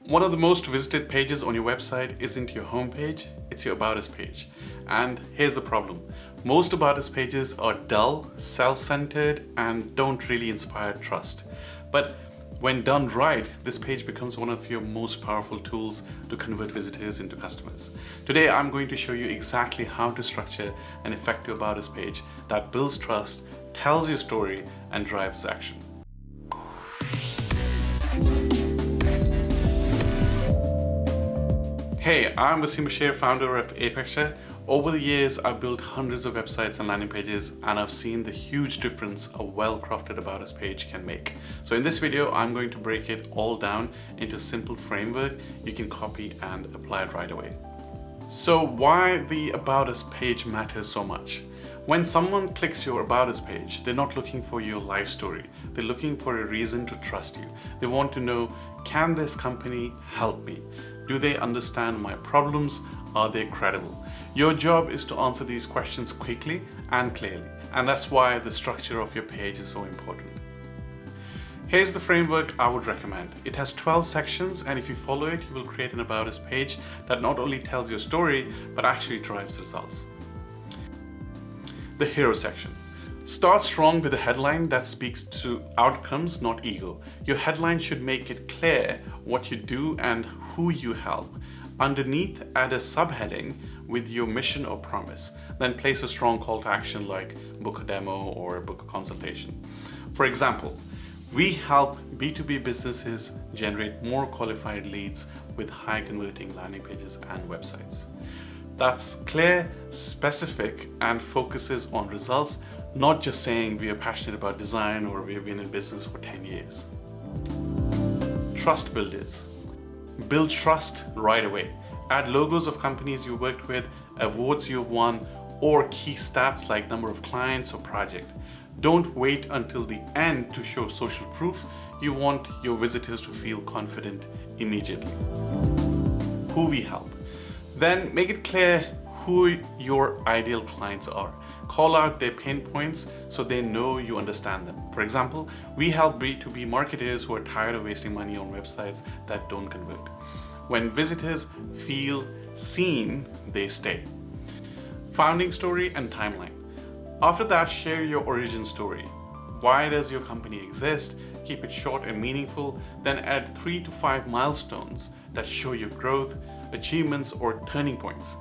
One of the most visited pages on your website isn't your home page, it's your About Us page. And here's the problem. Most About Us pages are dull, self-centered, and don't really inspire trust. But when done right, this page becomes one of your most powerful tools to convert visitors into customers. Today, I'm going to show you exactly how to structure an effective About Us page that builds trust, tells your story, and drives action. Hey, I'm Wasim Bashir, founder of Apexia. Over the years, I've built hundreds of websites and landing pages, and I've seen the huge difference a well-crafted About Us page can make. So in this video, I'm going to break it all down into a simple framework you can copy and apply it right away. So why the About Us page matters so much? When someone clicks your About Us page, they're not looking for your life story. They're looking for a reason to trust you. They want to know, can this company help me? Do they understand my problems? Are they credible? Your job is to answer these questions quickly and clearly, and that's why the structure of your page is so important. Here's the framework I would recommend. It has 12 sections, and if you follow it, you will create an About Us page that not only tells your story, but actually drives results. The hero section. Start strong with a headline that speaks to outcomes, not ego. Your headline should make it clear what you do and who you help. Underneath, add a subheading with your mission or promise. Then place a strong call to action like book a demo or book a consultation. For example, we help B2B businesses generate more qualified leads with high converting landing pages and websites. That's clear, specific, and focuses on results, not just saying we are passionate about design or we've been in business for 10 years. Trust builders. Build trust right away. Add logos of companies you worked with, awards you've won, or key stats like number of clients or project. Don't wait until the end to show social proof. You want your visitors to feel confident immediately. Who we help. Then make it clear who your ideal clients are. Call out their pain points so they know you understand them. For example, we help B2B marketers who are tired of wasting money on websites that don't convert. When visitors feel seen, they stay. Founding story and timeline. After that, share your origin story. Why does your company exist? Keep it short and meaningful. Then add 3 to 5 milestones that show your growth, achievements, or turning points.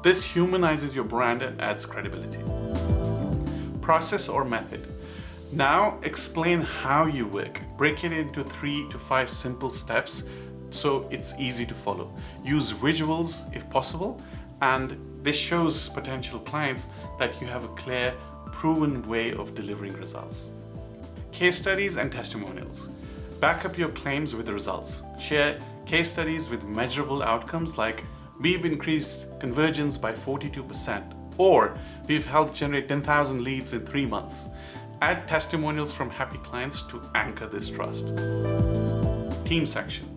This humanizes your brand and adds credibility. Process or method. Now explain how you work. Break it into 3 to 5 simple steps so it's easy to follow. Use visuals if possible, and this shows potential clients that you have a clear, proven way of delivering results. Case studies and testimonials. Back up your claims with the results. Share case studies with measurable outcomes like we've increased conversions by 42%, or we've helped generate 10,000 leads in 3 months. Add testimonials from happy clients to anchor this trust. Team section.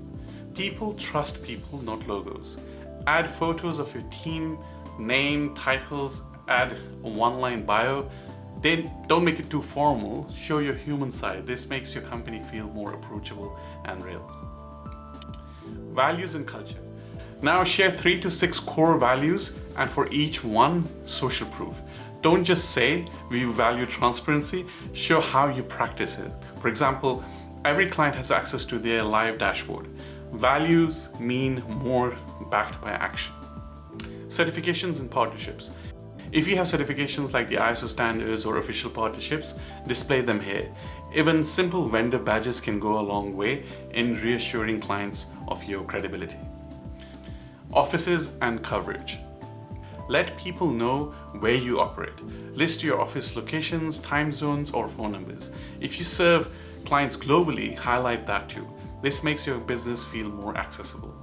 People trust people, not logos. Add photos of your team, name, titles, add a one-line bio. Then don't make it too formal, show your human side. This makes your company feel more approachable and real. Values and culture. Now share 3 to 6 core values, and for each one, social proof. Don't just say we value transparency, show how you practice it. For example, every client has access to their live dashboard. Values mean more backed by action. Certifications and partnerships. If you have certifications like the ISO standards or official partnerships, display them here. Even simple vendor badges can go a long way in reassuring clients of your credibility. Offices and coverage. Let people know where you operate. List your office locations, time zones, or phone numbers. If you serve clients globally, highlight that too. This makes your business feel more accessible.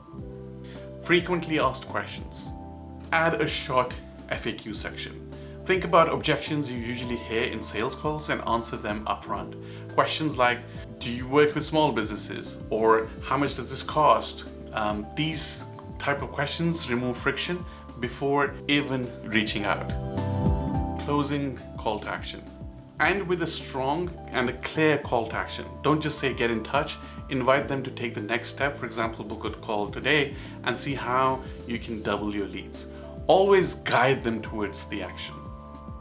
Frequently asked questions. Add a short FAQ section. Think about objections you usually hear in sales calls and answer them upfront. Questions like, do you work with small businesses? Or how much does this cost? These type of questions remove friction before even reaching out. Closing call to action. And with a strong and a clear call to action. Don't just say get in touch. invite them to take the next step. For example, book a call today and see how you can double your leads. Always guide them towards the action.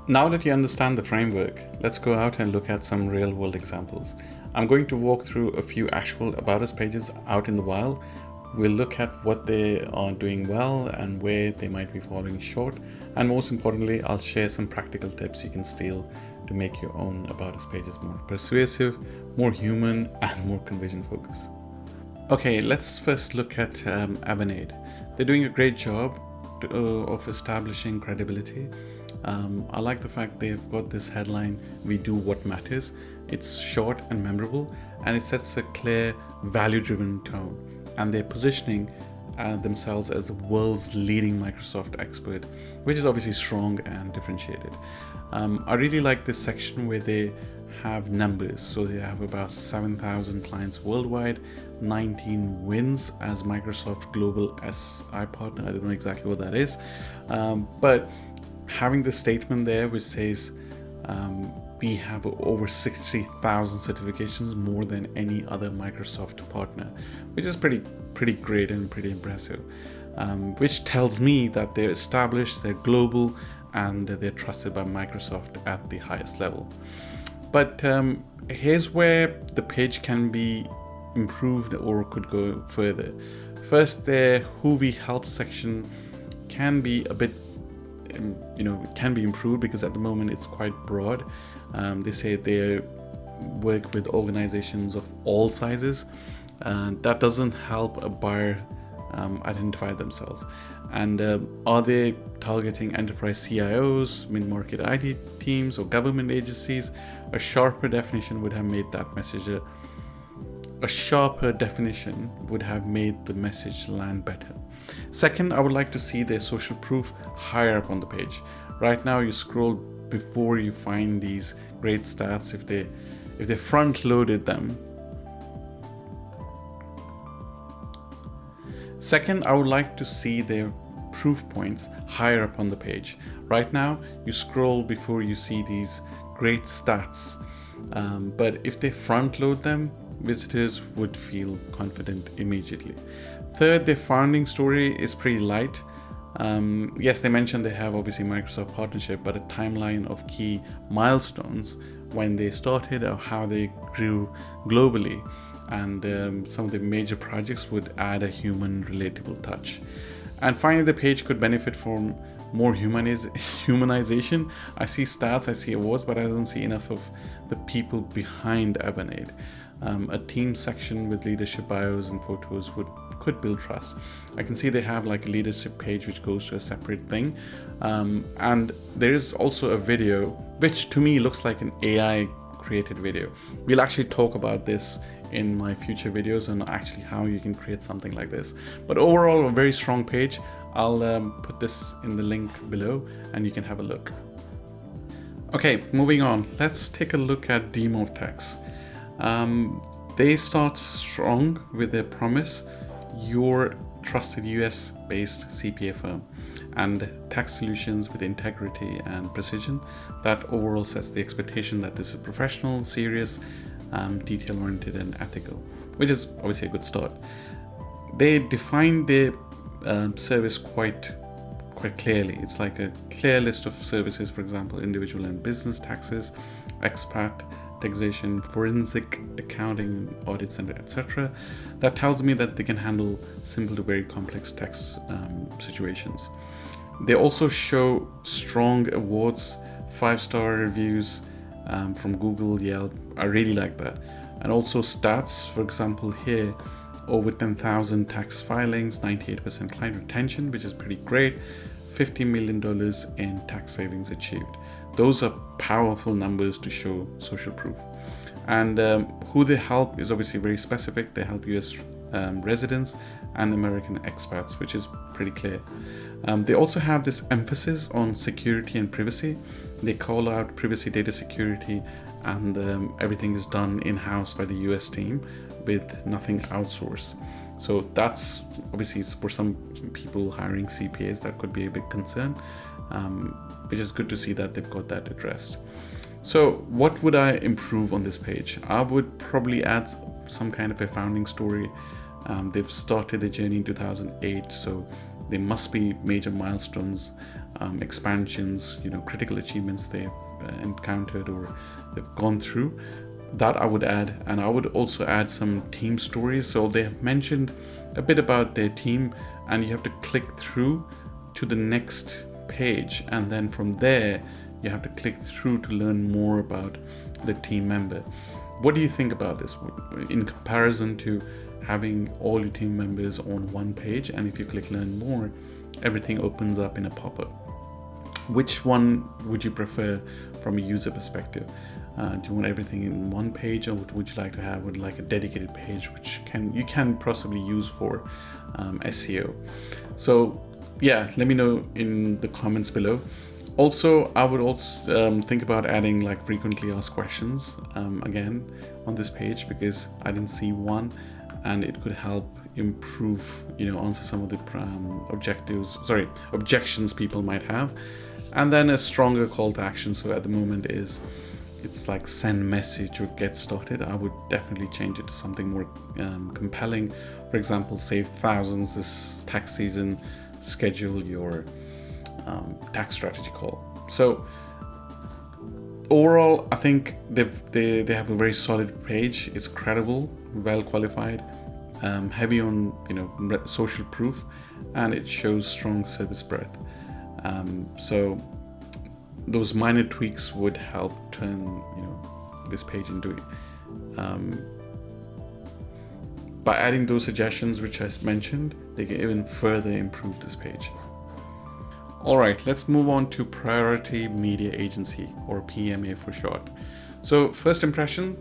Now that you understand the framework, let's go out and look at some real world examples. I'm going to walk through a few actual About Us pages out in the wild. We'll look at what they are doing well and where they might be falling short. And most importantly, I'll share some practical tips you can steal to make your own About Us pages more persuasive, more human, and more conversion focused. Okay, let's first look at Avanade. They're doing a great job of establishing credibility. I like the fact they've got this headline, "We do what matters." It's short and memorable, and it sets a clear, value-driven tone. And they're positioning themselves as the world's leading Microsoft expert, which is obviously strong and differentiated. I really like this section where they have numbers. So they have about 7,000 clients worldwide, 19 wins as Microsoft Global SI partner. I don't know exactly what that is, but having the statement there which says we have over 60,000 certifications, more than any other Microsoft partner, which is pretty great and pretty impressive, which tells me that they're established, they're global, and they're trusted by Microsoft at the highest level. But here's where the page can be improved or could go further. First, their Who We Help section can be a bit it can be improved because at the moment it's quite broad. They say they work with organizations of all sizes, and that doesn't help a buyer identify themselves. And are they targeting enterprise CIOs, mid-market IT teams, or government agencies? A sharper definition would have made that message the message land better. Second, I would like to see their social proof higher up on the page. Right now, you scroll before you find these great stats. If they front loaded them. Second, I would like to see their proof points higher up on the page. Right now, you scroll before you see these great stats, but if they front load them, visitors would feel confident immediately. Third, their founding story is pretty light. Yes, they mentioned they have obviously Microsoft partnership, but a timeline of key milestones when they started or how they grew globally, and some of the major projects would add a human relatable touch. And finally, the page could benefit from more humanization. I see stats, I see awards, but I don't see enough of the people behind Avanade. A team section with leadership bios and photos could build trust. I can see they have like a leadership page which goes to a separate thing, and there is also a video which to me looks like an AI created video. We'll actually talk about this in my future videos and actually how you can create something like this. But overall, a very strong page. I'll put this in the link below and you can have a look. Okay, moving on. Let's take a look at Demo Tax. They start strong with their promise, your trusted US-based CPA firm, and tax solutions with integrity and precision. That overall sets the expectation that this is professional, serious, detail-oriented, and ethical, which is obviously a good start. They define their service quite clearly. It's like a clear list of services, for example, individual and business taxes, expat taxation, forensic accounting, audits, and etc. That tells me that they can handle simple to very complex tax situations. They also show strong awards, 5-star reviews from Google, Yelp. I really like that. And also stats, for example, here, over 10,000 tax filings, 98% client retention, which is pretty great, $50 million in tax savings achieved. Those are powerful numbers to show social proof. And who they help is obviously very specific. They help US residents and American expats, which is pretty clear. They also have this emphasis on security and privacy. They call out privacy, data security, and everything is done in-house by the US team with nothing outsourced. So that's obviously for some people hiring CPAs, that could be a big concern, which is good to see that they've got that addressed. So what would I improve on this page? I would probably add some kind of a founding story. They've started a journey in 2008, so there must be major milestones, expansions, critical achievements they've encountered or they've gone through. That I would add, and I would also add some team stories. So they have mentioned a bit about their team, and you have to click through to the next page, and then from there you have to click through to learn more about the team member. What do you think about this in comparison to having all your team members on one page, and if you click learn more, everything opens up in a pop-up? Which one would you prefer from a user perspective? Do you want everything in one page, or would you like to have a dedicated page which you can possibly use for SEO? So yeah, let me know in the comments below. Also, I would also think about adding frequently asked questions again on this page, because I didn't see one, and it could help improve, answer some of the objections people might have. And then a stronger call to action. So at the moment it's like send message or get started. I would definitely change it to something more compelling. For example, save thousands this tax season, schedule your tax strategy call. So overall, I think they have a very solid page. It's credible, well qualified, heavy on social proof, and it shows strong service breadth. So those minor tweaks would help turn this page into it. By adding those suggestions which I mentioned, they can even further improve this page. All right, let's move on to Priority Media Agency, or PMA for short. So first impression,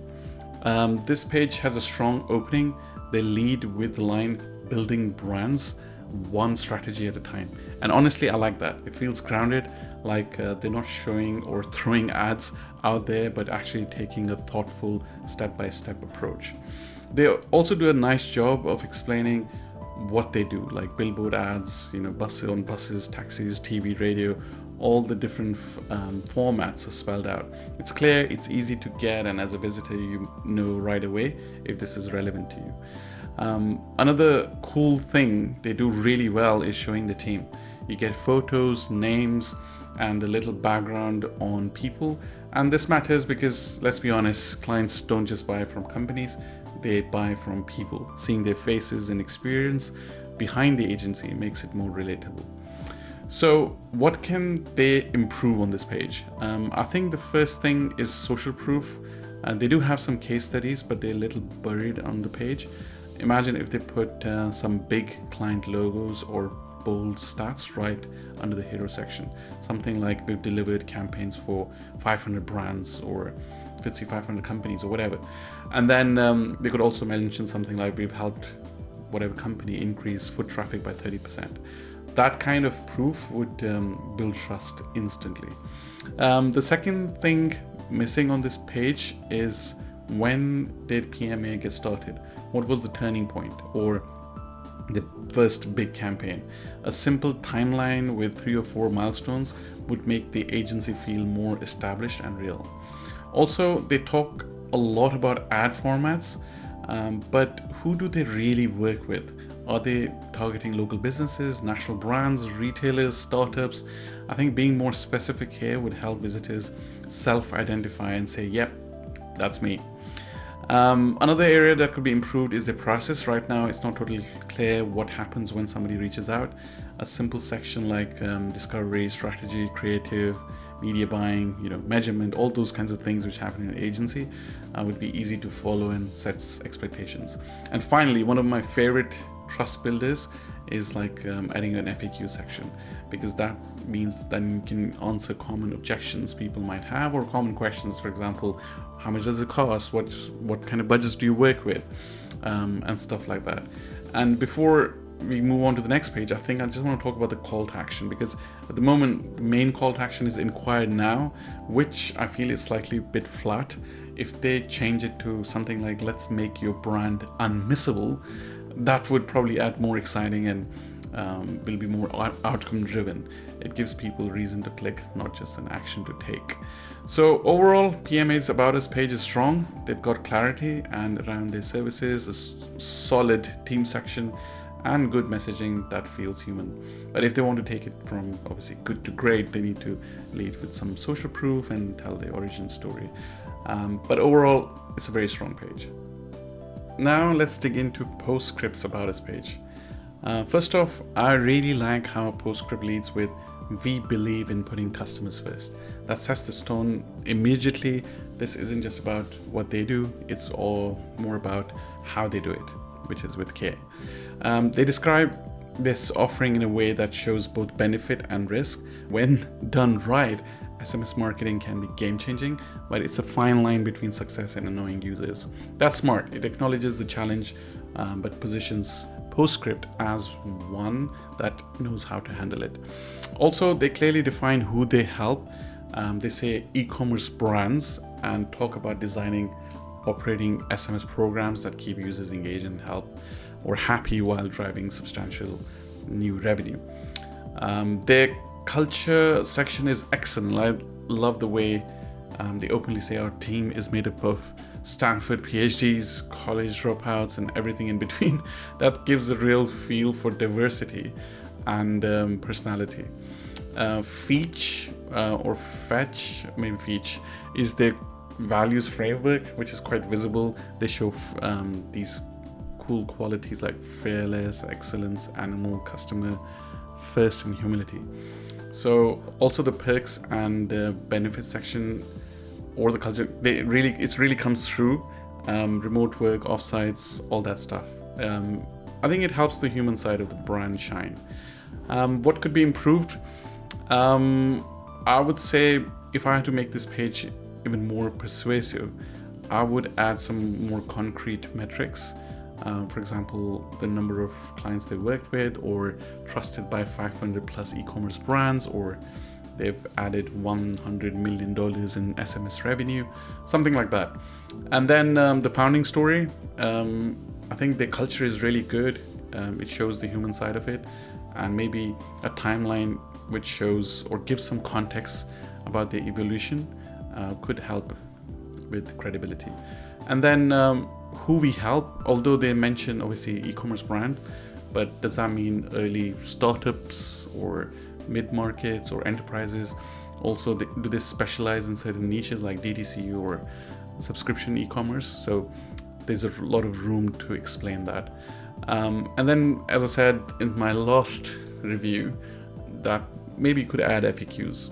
this page has a strong opening. They lead with the line building brands one strategy at a time, and honestly I like that. It feels grounded, they're not showing or throwing ads out there, but actually taking a thoughtful step-by-step approach. They also do a nice job of explaining what they do, like billboard ads, buses, taxis, TV, radio. All the different formats are spelled out. It's clear, it's easy to get, and as a visitor you know right away if this is relevant to you. Another cool thing they do really well is showing the team. You get photos, names, and a little background on people. And this matters because, let's be honest, clients don't just buy from companies, they buy from people. Seeing their faces and experience behind the agency makes it more relatable. So what can they improve on this page? I think the first thing is social proof. They do have some case studies, but they're a little buried on the page. Imagine if they put some big client logos or bold stats right under the hero section. Something like we've delivered campaigns for 500 brands or FTSE 500 companies or whatever. And then they could also mention something like we've helped whatever company increase foot traffic by 30%. That kind of proof would build trust instantly. The second thing missing on this page is, when did PMA get started? What was the turning point or the first big campaign? A simple timeline with 3 or 4 milestones would make the agency feel more established and real. Also, they talk a lot about ad formats, but who do they really work with? Are they targeting local businesses, national brands, retailers, startups? I think being more specific here would help visitors self-identify and say, yep, that's me. Another area that could be improved is the process. Right now, it's not totally clear what happens when somebody reaches out. A simple section like discovery, strategy, creative, media buying, measurement, all those kinds of things which happen in an agency would be easy to follow and sets expectations. And finally, one of my favorite trust builders is adding an FAQ section, because that means that you can answer common objections people might have, or common questions. For example, how much does it cost? What kind of budgets do you work with? And stuff like that. And before we move on to the next page, I think I just want to talk about the call to action, because at the moment the main call to action is inquire now, which I feel is slightly a bit flat. If they change it to something like let's make your brand unmissable, that would probably add more exciting and will be more outcome driven. It gives people reason to click, not just an action to take. So overall, PMA's About Us page is strong. They've got clarity and around their services, a solid team section, and good messaging that feels human. But if they want to take it from obviously good to great, they need to lead with some social proof and tell their origin story. But overall, it's a very strong page. Now let's dig into Postscript's About Us page. First off, I really like how Postscript leads with "We believe in putting customers first." That sets the tone immediately. This isn't just about what they do, it's all more about how they do it, which is with care. They describe this offering in a way that shows both benefit and risk. When done right, SMS marketing can be game-changing, but it's a fine line between success and annoying users. That's smart. It acknowledges the challenge, but positions Postscript as one that knows how to handle it. Also, they clearly define who they help. They say e-commerce brands and talk about designing, operating SMS programs that keep users engaged and help or happy while driving substantial new revenue. Their culture section is excellent. I love the way they openly say our team is made up of Stanford PhDs, college dropouts, and everything in between. That gives a real feel for diversity and personality. Fetch is their values framework, which is quite visible. They show these cool qualities like fearless, excellence, animal, customer first, and humility. So also the perks and benefits section, or the culture, it really comes through. Remote work, offsites, all that stuff. I think it helps the human side of the brand shine. What could be improved? I would say if I had to make this page even more persuasive, I would add some more concrete metrics. For example, the number of clients they worked with, or trusted by 500 plus e-commerce brands, or they've added $100 million in SMS revenue, something like that. And then the founding story, I think the culture is really good. It shows the human side of it, and maybe a timeline which shows or gives some context about the evolution could help with credibility. And then who we help, although they mention obviously e-commerce brand, but does that mean early startups or mid-markets or enterprises? Also, do they specialize in certain niches like DTC or subscription e-commerce? So there's a lot of room to explain that. And then, as I said in my last review, that maybe could add FAQs.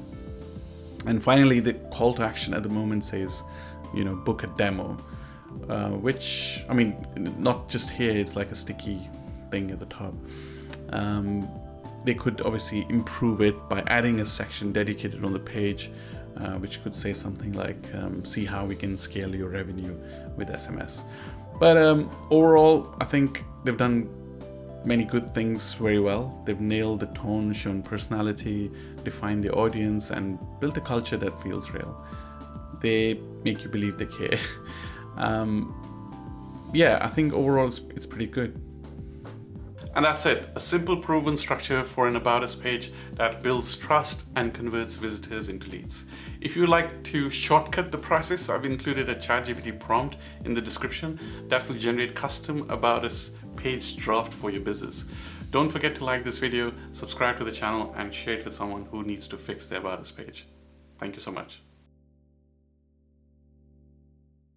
And finally, the call to action at the moment says, book a demo, which, I mean, not just here, it's like a sticky thing at the top. They could obviously improve it by adding a section dedicated on the page, which could say something like, see how we can scale your revenue with SMS. But overall, I think they've done many good things very well. They've nailed the tone, shown personality, defined the audience, and built a culture that feels real. They make you believe they care. I think overall it's pretty good. And that's it, a simple proven structure for an About Us page that builds trust and converts visitors into leads. If you'd like to shortcut the process, I've included a ChatGPT prompt in the description that will generate custom About Us page draft for your business. Don't forget to like this video, subscribe to the channel, and share it with someone who needs to fix their About Us page. Thank you so much.